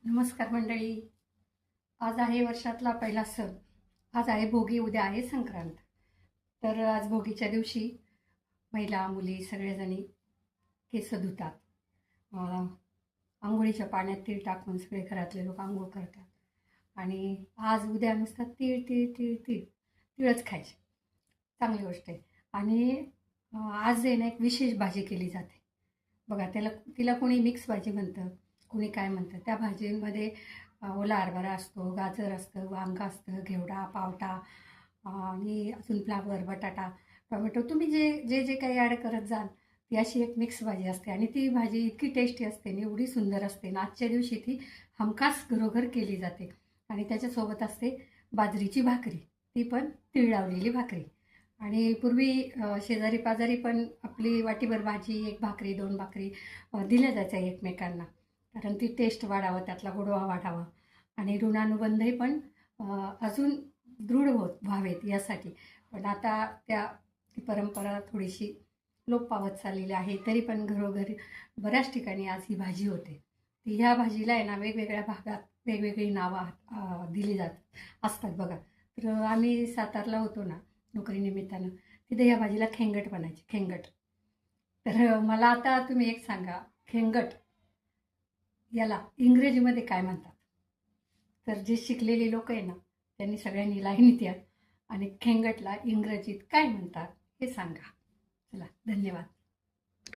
नमस्कार मंडळी. आज आहे वर्षातला पहिला सण. आज आहे भोगी, उद्या आहे संक्रांत. तर आज भोगीच्या दिवशी महिला मुली सगळेजणी केस धुतात. आंघोळीच्या पाण्यात तीळ टाकून सगळे घरातले लोक आंघोळ करतात. आणि आज उद्या नुसतं तीळ तीळ तीळ तीळ तिळच खायचे. चांगली गोष्ट आहे. आणि आज आहे ना एक विशेष भाजी केली जाते बघा. तिला कोणी मिक्स भाजी म्हणतं, कोणी काय म्हणतं. त्या भाजीमध्ये ओला हरभरा असतो, गाजर असतं, वांग असतं, घेवडा, पावटा आणि अजून फ्लावर, बटाटा, टोमॅटो, तुम्ही जे जे जे काही ॲड करत जाल ती अशी एक मिक्स भाजी असते. आणि ती भाजी इतकी टेस्टी असते आणि एवढी सुंदर असते ना, आजच्या दिवशी ती हमखास घरोघर केली जाते. आणि त्याच्यासोबत असते बाजरीची भाकरी, ती पण तीळ लावलेली भाकरी. आणि पूर्वी शेजारी पाजारी पण आपली वाटीभर भाजी, एक भाकरी, दोन भाकरी दिल्या जायच्या एकमेकांना, कारण ती टेस्ट वाढावं, त्यातला गोडवा वाढावा आणि ऋणानुबंधही पण अजून दृढ व्हावेत यासाठी. पण आता ती परंपरा थोडीशी लोप पावत चाललेली आहे. तरी पण घरोघरी बऱ्याच ठिकाणी आज ही भाजी होते. ती ह्या भाजीला आहे ना वेगवेगळ्या भागात वेगवेगळी नावं दिली असतात बघा. तर आम्ही सातारला होतो ना नोकरीनिमित्तानं, तिथे या भाजीला खेंगट म्हणायचे, खेंगट. तर मला आता तुम्ही एक सांगा, खेंगट याला इंग्रजीमध्ये काय म्हणतात? तर जे शिकलेले लोक आहे ना त्यांनी सगळ्यांनी लाईनीत या आणि खेंगटला इंग्रजीत काय म्हणतात हे सांगा. चला, धन्यवाद.